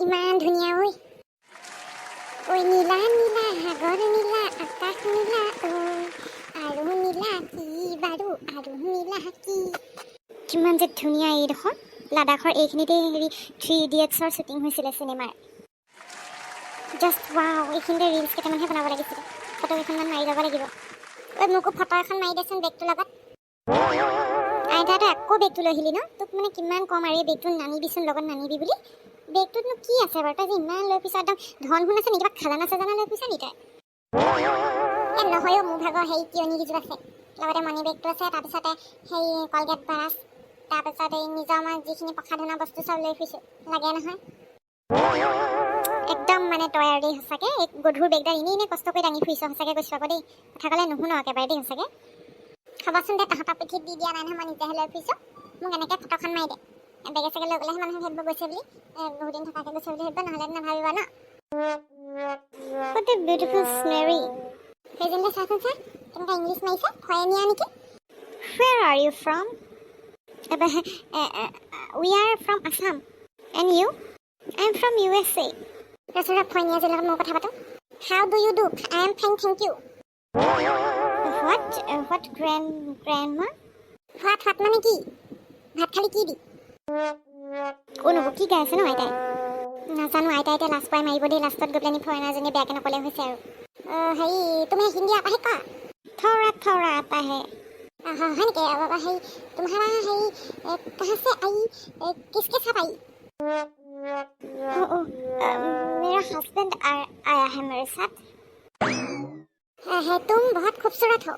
ইমান ধুনীয়া ঐ ঐ নীলা নীলা সাগৰ নীলা আকাশ নীলা আৰু নীলা কি বাৰু আৰু নীলা কি কিমান যে ধুনীয়া এইডোখৰ লাডাখৰ এইখিনিতে হেৰি 3 ইডিয়টছৰ শ্বুটিং হৈছিলে চিনেমাৰ জাষ্ট ৱাও এইখিনিতে ৰিলছ কেইটামানহে বনাব লাগিছিলে ফটো কেইখনমান মাৰি ল'ব লাগিব ঐ মোকো ফটো এখন মাৰি দেচোন বেগটোৰ লগত আইতাতো আকৌ বেগটো লৈ আহিলি ন তোক মানে কিমান কম আৰু এই বেগটো নানিবিচোন লগত নানিবি বুলি বেগটোতনো কি আছে বাৰু তই যে ইমান লৈ পিছত একদম ধন শুন আছে নেকি কিবা খাজানা চাজানা লৈ পিছা নি তই নহয়ো মোৰ ভাগৰ হেৰি কিয়নি কিযোৰ আছে লগতে মণি বেগটো আছে তাৰপিছতে সেই কলগেট ব্ৰাছ তাৰপিছত এই নিজৰ আমাৰ যিখিনি প্ৰসাধনৰ বস্তু চব লৈ ফুৰিছোঁ লাগে নহয় একদম মানে তই আৰু দেই সঁচাকৈ এই গধুৰ বেগডাল এনেই কষ্ট কৰি দাঙি ফুৰিছ সঁচাকৈ কৈছোঁ আকৌ দেই কথা ক'লে নুশুন একেবাৰে দেই সঁচাকৈ খাবাচোন দে তহঁতৰ পিঠিত দি দিয়া নাই নহয় মই নিজেহে লৈ ফুৰিছোঁ মোক এনেকৈ ফটোখন মাৰি দে বেগে চেগে লৈ গ'লেহে মানুহে ভাবিব গৈছে বুলি বহুত দিন থকাকৈ গৈছে বুলি ভাবিব নহ'লে নাভাবিব ন What a beautiful scenery সেইজনলৈ চাচোন চা কেনেকৈ ইংলিছ মাৰিছে ফৰেনিয়া নেকি Where are you from? We are from Assam. And you? I am from USA. Rasura ফৰেনিয়া যে লগত মই কথা পাতো How do you do? I am fine, thank you. What grandma? What মানে কি ভাত খালি কি দি কোন হ'ব কি গাই আছে ন আইতাই নাজানো আইতাই এতিয়া লাষ্ট পাই মাৰিব দেই লাষ্টত গৈ পেলাই ফৰেনাৰজনীয়ে বেয়াকৈ নকলে হৈছে আৰু হেৰি তুমি হিন্দী आता है का थोड़ा आता है हाँ है क्या है तुम्हारा है कहाँ से आई किसके साथ आई मेरा हस्बैंड आया है मेरे साथ है तुम बहुत खूबसूरत हो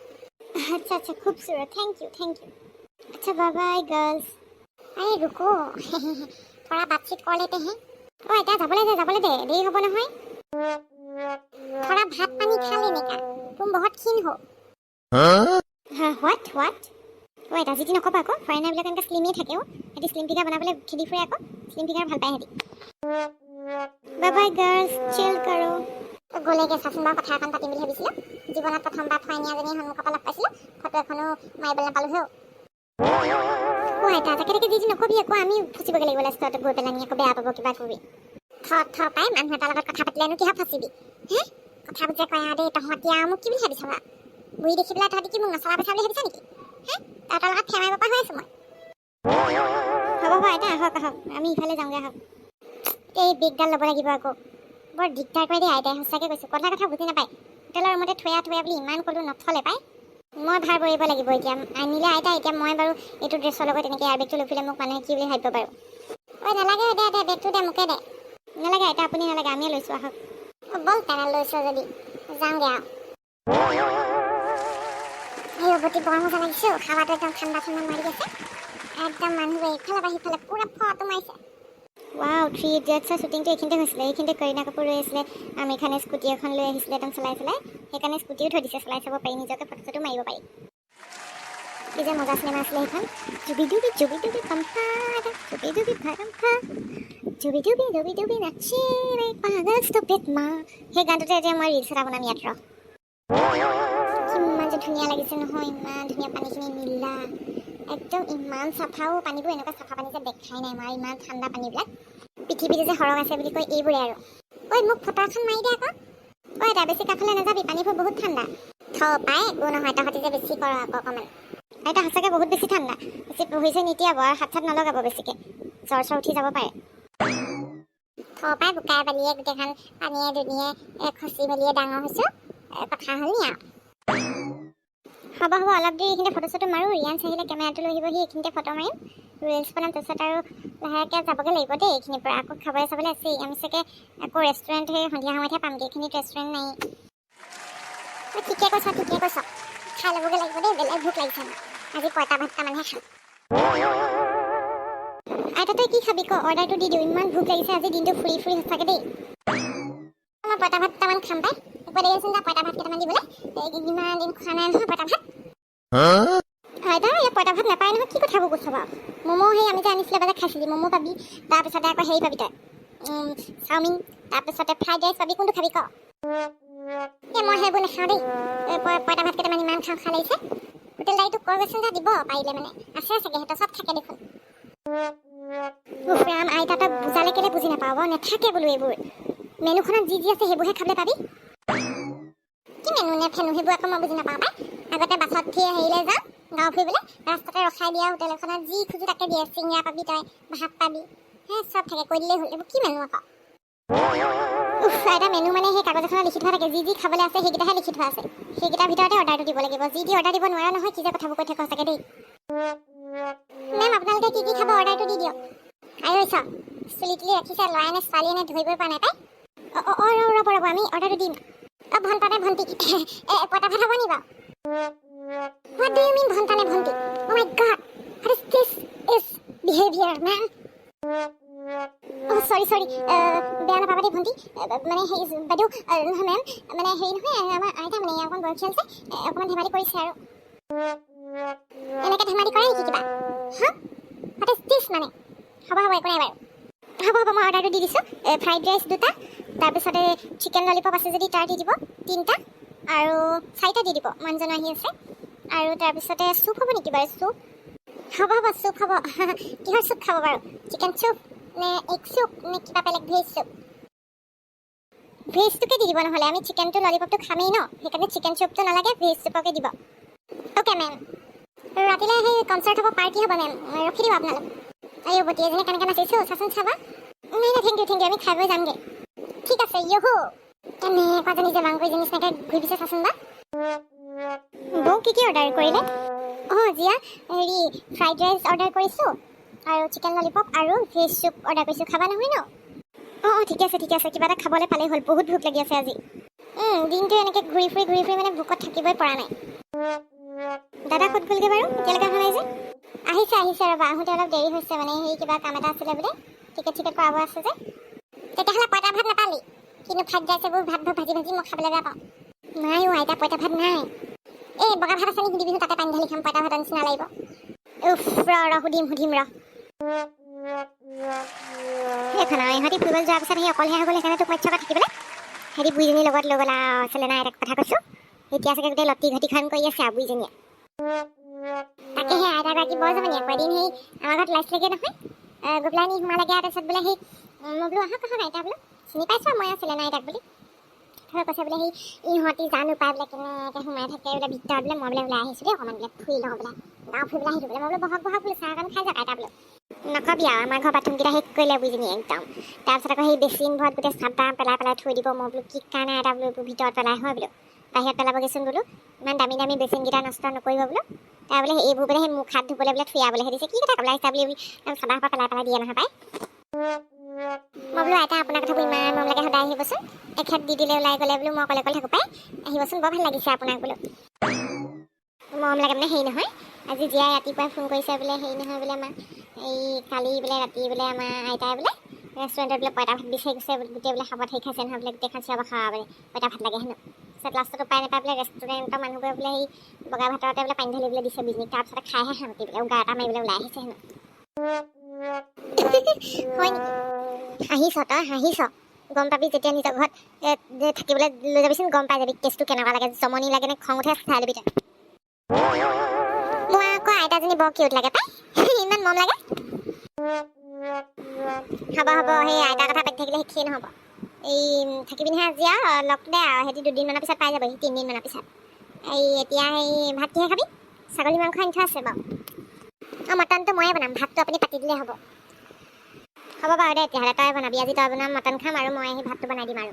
अच्छा खूबसूरत थैंक यू अच्छा बाय बाय गर्ल्स अरे रुको थोड़ा बातचीत कर लेते हैं ओ এটা যাবলৈ দে দেৰি হ'ব নহয় थोड़ा भात पानी खा लेने का तुम बहुत क्षीण हो what ओ এটা জিতি নকবা আকৌ ফৰেনাৰবিলাক এনেকৈ স্লিমেই থাকে সিহঁতি স্লিম ফিগাৰ বনাবলৈ খেদি ফুৰে আকৌ স্লিম ফিগাৰ ভাল পায় সিহঁতি বাই বাই গাৰ্লছ চিল কৰো গ'লেগৈ চাচোন বাৰু কথা এখন পাতিম বুলি ভাবিছিলোঁ জীৱনত প্ৰথমবাৰ ফৰেনিয়াজনী সন্মুখৰ পৰা লগ পাইছিলোঁ ফটো এখনো মাৰিবলৈ নাপালোঁ ও আইতা তাকে যি নকবি আকৌ আমি ফুচিবগৈ লাগিব লাষ্টত গৈ পেলাই আকৌ বেয়া পাব কিবা কৰি থ পাই মানুহ এটাৰ লগত কথা পাতিলেনো কিহত ফাচিবি হে কথাবোৰ যে কয় দেই তহঁতি আৰু মোক কি বুলি ভাবিছ বা বুঢ়ী দেখি পেলাই তহঁতি কি মোক নচলা পেচা বুলি ভাবিছ নেকি হে তহঁতৰ লগত ফেমাৰিব পৰা হৈ আছোঁ মই হ'ব আইতা আহক আমি ইফালে যাওঁগৈ আহক এই বেগডাল ল'ব লাগিব আকৌ বৰ দিগদাৰ কৰে দেই আইতাই সঁচাকৈ কৈছোঁ কথা বুজি নাপায় হোটেলৰ ৰুমতে থৈ বুলি ইমান ক'লোঁ নথলে পাই মই ভাৰ কৰিব লাগিব এতিয়া আনিলে আইতা এতিয়া মই বাৰু এইটো ড্ৰেছৰ লগত এনেকৈ এয়াৰ বেগটো লৈ ফুৰিলে মোক মানুহে কি বুলি ভাবিব বাৰু ঐ নালাগে দে বেগটো দে মোকে দে নালাগে আইতা আপুনি নালাগে আমিয়ে লৈছোঁ আহক বল তেনে লৈছোঁ যদি যাওঁগৈ আৰু এই অৱতি বৰ মজা লাগিছে খাৱাটো একদম ঠাণ্ডা মাৰি আছে একদম মানুহবোৰে ইফালে বা সিফালে পূৰা ফটো মাৰিছে ৱাও 3 ইডিয়টছৰ শ্বুটিংটো এইখিনিতে হৈছিলে এইখিনিতে কৰীনা কাপুৰ ৰৈ আছিলে আমিৰ খানে স্কুটি এখন লৈ আহিছিলে একদম চলাই সেইকাৰণে স্কুটিও থৈ দিছে চলাই চাব পাৰি নিজকে ফটো মাৰিব পাৰি কি যে মজা চিনেমা আছিলে সেইখন জুবি পম্পা জুবি ভাৰম্পা জুবি নাচি ৰে পাগল ষ্টুপিড মা সেই গানটোতে এতিয়া মই ৰিলছ এটা বনাম ইয়াত কিমান যে ধুনীয়া লাগিছে নহয় ইমান ধুনীয়া পানীখিনি নীলা একদম ইমান চাফাও পানীবোৰ এনেকুৱা চাফা পানী যে দেখাই নাই আমাৰ ইমান ঠাণ্ডা পানীবিলাক পৃথিৱীতে যে সৰহ আছে বুলি কয় এইবোৰে আৰু ঐ মোক ফটো এখন মাৰি দে আকৌ ঐ এটা বেছি কাষলৈ নাযাবি পানীবোৰ বহুত ঠাণ্ডা পাই একো নহয় তহঁতি যে বেছি কৰ আকৌ অকণমান এটা সঁচাকৈ বহুত বেছি ঠাণ্ডা বেছি হৈছে নিতিয়াব আৰু হাত নলগাব বেছিকৈ জ্বৰ উঠি যাব পাৰে পাই বোকাই বালিয়ে গোটেইখন পানীয়ে দুনিয়ে খচি মেলিয়ে ডাঙৰ হৈছোঁ কথা হ'ল নি আৰু হ'ব অলপ দেৰি এইখিনিতে ফটো চটো মাৰোঁ ৰিয়ান আহিলে কেমেৰাটো লৈ আহিবহি এইখিনিতে ফটো মাৰিম ৰিলছ বনাম তাৰপিছত আৰু লাহেকৈ যাবগৈ লাগিব দেই এইখিনিৰ পৰা আকৌ খাবলৈ চাবলৈ আছেই আমি চাগে আকৌ ৰেষ্টুৰেণ্ট সেই সন্ধিয়া সময়তহে পামগৈ এইখিনিত ৰেষ্টুৰেণ্ট নাই ঠিকে কৈছ খাই ল'বগৈ লাগিব দেই বেলেগ ভোক লাগিছে আজি পঁইতা ভাতটামানহে খাম আইতা তই কি খাবি ক অৰ্ডাৰটো দি দিওঁ ইমান ভোক লাগিছে আজি দিনটো ফুৰি সঁচাকৈ দেই মই পঁইতা ভাতটামান খাম পাই একবাৰ দেৰিচোন যা পঁইতা ভাত কেইটামান দিবলৈ ইমান দিন খোৱা নাই নহয় পঁইতা ভাত আইতা ইয়াত পঁইতা ভাত নাপায় নহয় কি কথাবোৰ কৈছ বাৰু ম'ম' সেই আমি যে আনিছিলে এবাৰ খাইছিলি ম'ম' পাবি তাৰপিছতে আকৌ হেৰি পাবি তই চাওমিন তাৰপিছতে ফ্ৰাইড ৰাইচ পাবি কোনটো খাবি ক মই সেইবোৰ নাখাওঁ দেই পঁইতা ভাত কেইটামান ইমান খাওঁ লাগিছে হোটেল দাইটো কৈ গৈছে যে দিব পাৰিলে মানে আছে চাগে সিহঁতৰ চব থাকে দেখোন উফ ৰাম, আইতা তই বুজালে কেলে বুজি নাপাওঁ বাৰু, নাথাকে বোলো এইবোৰ। মেনুখনত যি যি আছে সেইবোৰহে খাবলৈ পাবি। কি মেনু নে ফেনু সেইবোৰ আকৌ মই বুজি নাপাওঁ পাই। আগতে বাছত উঠি হেৰিলৈ যাওঁ গাঁও ফুৰিবলৈ, ৰাস্তাতে ৰখাই দিয়া হোটেল এখনত যি খোজো তাকে দিয়ে। চিঙৰা পাবি, তই ভাত পাবি, হে চব থাকে, কৈ দিলেই হ'ল। এইবোৰ কি মেনু আকৌ? উফ, আইতা মেনু মানে সেই কাগজ এখনত লিখি থোৱা থাকে, যি যি খাবলৈ আছে সেইকেইটাহে লিখি থোৱা আছে। সেইকেইটাৰ ভিতৰতে অৰ্ডাৰটো দিব লাগিব। যি দি অৰ্ডাৰ দিব নোৱাৰা নহয়, কি যে কথাবোৰ কৈ থাক সঁচাকে দেই। মেম আপোনালোকে কি কি খাব অৰ্ডাৰটো দি দিয়ক। আৰু চা চুলি তুলি ৰাখিছে, ল'ৰাই নে ছোৱালীয়ে নে ধৰিবই পৰা নাই পাই। ৰ'ব আমি অৰ্ডাৰটো দিম। ভণ্টা নে ভণ্টি পইতা ভাত হ'ব নি বাৰু? What do you mean ভণ্টা নে ভণ্টি? Oh my god, what is this is behavior, man? sorry বেয়া নাপাবা দেই ভণ্টি, মানে হেৰি বাইদেউ নহয় মেম, মানে হেৰি নহয় আমাৰ আইতা মানে অকণমান বয়সীয়াল যে, অকণমান ধেমালি কৰিছে আৰু। এনেকৈ ধেমালি কৰে নেকি কিবা? হা what is this মানে? হ'ব একো নাই বাৰু। হ'ব মই অৰ্ডাৰটো দি দিছোঁ। ফ্ৰাইড ৰাইচ 2টা, তাৰপিছতে চিকেন ললিপপ আছে যদি তাৰ দি দিব 3টা, আৰু 4টা দি দিব, মানুহজন আহি আছে। আৰু তাৰপিছতে চুপ হ'ব নেকি বাৰু? চুপ হ'ব চুপ হ'ব। কিহৰ চুপ খাব বাৰু? চিকেন চুপ নে এগ চুপ নে কিবা বেলেগ ভেজ চুপ? ভেজটোকে দি দিব নহ'লে, আমি চিকেনটো ললিপপটো খামেই ন, সেইকাৰণে চিকেন চুপটো নালাগে, ভেজ চুপকে দিব। Okay ma'am. ৰাতিলৈ সেই কনচাৰ্ট হ'ব, পাৰ্টি হ'ব মেম, ৰখি দিব আপোনালোক। এই বটি এজনী কেনেকৈ নাচিছোঁ চাচোন, চাবা। নাই থেংক ইউ আমি খাই বৈ যামগৈ। ঠিক আছে ইহো কেনেকুৱাজনী যে মাংসজনী নিচিনাকৈ ঘূৰি দিছে চাচোন বা। বৌ কি অৰ্ডাৰ কৰিলে? জিয়া হেৰি ফ্ৰাইড ৰাইচ অৰ্ডাৰ কৰিছোঁ, আৰু চিকেন ললিপপ আৰু ভেজ চুপ অৰ্ডাৰ কৰিছোঁ। খাবা নহয় ন? ঠিক আছে কিবা এটা খাবলৈ পালেই হ'ল, বহুত ভোক লাগি আছে আজি। দিনটো এনেকৈ ঘূৰি ফুৰি মানে ভোকত থাকিবই পৰা নাই। দাদা ক'ত গ'লগৈ বাৰু? এতিয়ালৈকে অহা নাই যে? আহিছে ৰ'বা, আহোঁতে অলপ দেৰি হৈছে, মানে সেই কিবা কাম এটা আছিলে বোলে, টিকেট কৰাব আছে যে। তেতিয়াহ'লে পইতা ভাত নাপালি? কিন্তু ফ্ৰাইড ৰাইচ এইবোৰ ভাতবোৰ ভাজি মই খাবলৈ বেয়া পাওঁ। নাই আইতা পইতা ভাত নাই। এই বগা ভাত আছে নেকি দিবিচোন, তাতে পানী ঢালি খাম, পইতা ভাতৰ নিচিনা লাগিব। উফ সুধিম ৰ। সেইখন ইহঁতি ফুৰিবলৈ যোৱাৰ পিছত সেই অকলহে হৈ গ'ল, সেইকাৰণে তোক মৎস্যকে থাকিবলৈ হেৰি বুঢ়ীজনীৰ লগত লৈ গ'ল আৰু আছিলে নাই, এটা কথা কৈছোঁ। এতিয়া চাগে গোটেই লতি ঘটিখন কৰি আছে আৰু বুঢ়ীজনীয়ে। তাকে সেই আইতাগৰাকী বৰ জমনি আকৌ, এদিন সেই আমাৰ ঘৰত ওলাইছিলেগৈ নহয়, গৈ পেলাই নি সোমালেগৈ, তাৰপিছত বোলে সেই মই বোলো আহক আইতা বোলো, চিনি পাইছোঁ মই আছিলে নাই তাক বুলি। কৈছে বোলে সেই ইহঁতি জানো পাই বোলে কেনেকৈ সোমাই থাকে বোলে ভিতৰত বোলে। মই বোলে ওলাই আহিছোঁ দেই অকণমান বোলে ফুৰি লওঁ বোলে, গাঁও ফুৰিবলৈ আহিছোঁ বোলে। মই বোলো বহক বোলো, চাহ অকণ খাই যাওক আইতা বোলো। নকবি আৰু আমাৰ ঘৰ বাথৰুমকেইটা শেষ কৰিলে বুজিনি একদম। তাৰপিছত আকৌ সেই বেচিন ঘৰত গোটেই চাপ পেলাই থৈ দিব। মই বোলো কি কাৰণে আইতা বোলো এইবোৰ ভিতৰত পেলাই হয় বোলো, বাহিৰত পেলাবগৈচোন বোলো, ইমান দামী বেচিনকেইটা নষ্ট নকৰিব বোলো। তাৰ বোলে এইবোৰ বোলে সেই মুখ হাত ধুবলৈ বোলে থুয়াবলৈ দিছে। কি কথা ক'বলৈ আহিছা বুলি চাদা পৰা পেলাই দিয়ে নহয় পাই। মই বোলো আইতা আপোনাৰ কথাবোৰ ইমান মৰম লাগে, সদায় আহিবচোন, এখেত দি দিলে ওলাই গ'লে বোলো, মই অকলে থাকোঁ পাই, আহিবচোন বৰ ভাল লাগিছে আপোনাক বোলো। মৰম লাগে মানে হেৰি নহয়, আজি জীয়াই ৰাতিপুৱাই ফোন কৰিছে বোলে, হেৰি নহয় বোলে মা, এই কালি বোলে ৰাতি বোলে আমাৰ আইতাই বোলে ৰেষ্টুৰেণ্টত বোলে পইতা ভাত বিচাৰি গৈছে, গোটেই বোলে খাবত হেৰি খাইছে নহয় বোলে, গোটেই খাইছে খাৱা বোলে পইতা ভাত লাগে হেনো। তাৰপিছত লাষ্টত উপায় নাপায় বোলে ৰেষ্টুৰেণ্টৰ মানুহবোৰে বোলে সেই বগা ভাততে বোলে পানী ঢালি বোলে দিছে বিজনীক, তাৰপিছতে খাইহে শান্তি বোলে, উগাৰ এটা মাৰিবলৈ ওলাই আহিছে হেনো। হয় নেকি? হাঁহিছ গম পাবি যেতিয়া নিজৰ ঘৰত থাকিবলৈ লৈ যাবিচোন, গম পাই যাবি কেছটো কেনেকুৱা লাগে, জমনি লাগে নে খং উঠে চাই ল'বি তই। মই আকৌ আইতাজনী বৰ কিউট লাগে পাই, ইমান মৰম লাগে। হ'ব সেই আইতাৰ কথা পাতি থাকিলে শেষেই নহ'ব। এই থাকিবি নহয় আজি আৰু লগ দে আৰু, সিহঁতি 2 দিনমানৰ পিছত পাই যাবহি, 3 দিনমানৰ পিছত। এই এতিয়া সেই ভাত কিহে খাবি? ছাগলী মাংস আনি থোৱা আছে বাৰু। মটনটো ময়ে বনাম, ভাতটো আপুনি পাতি দিলে হ'ব বাৰু দে। তেতিয়াহ'লে তই বনাবি আজি, তই বনাম, মটন খাম, আৰু মই সেই ভাতটো বনাই দিম আৰু।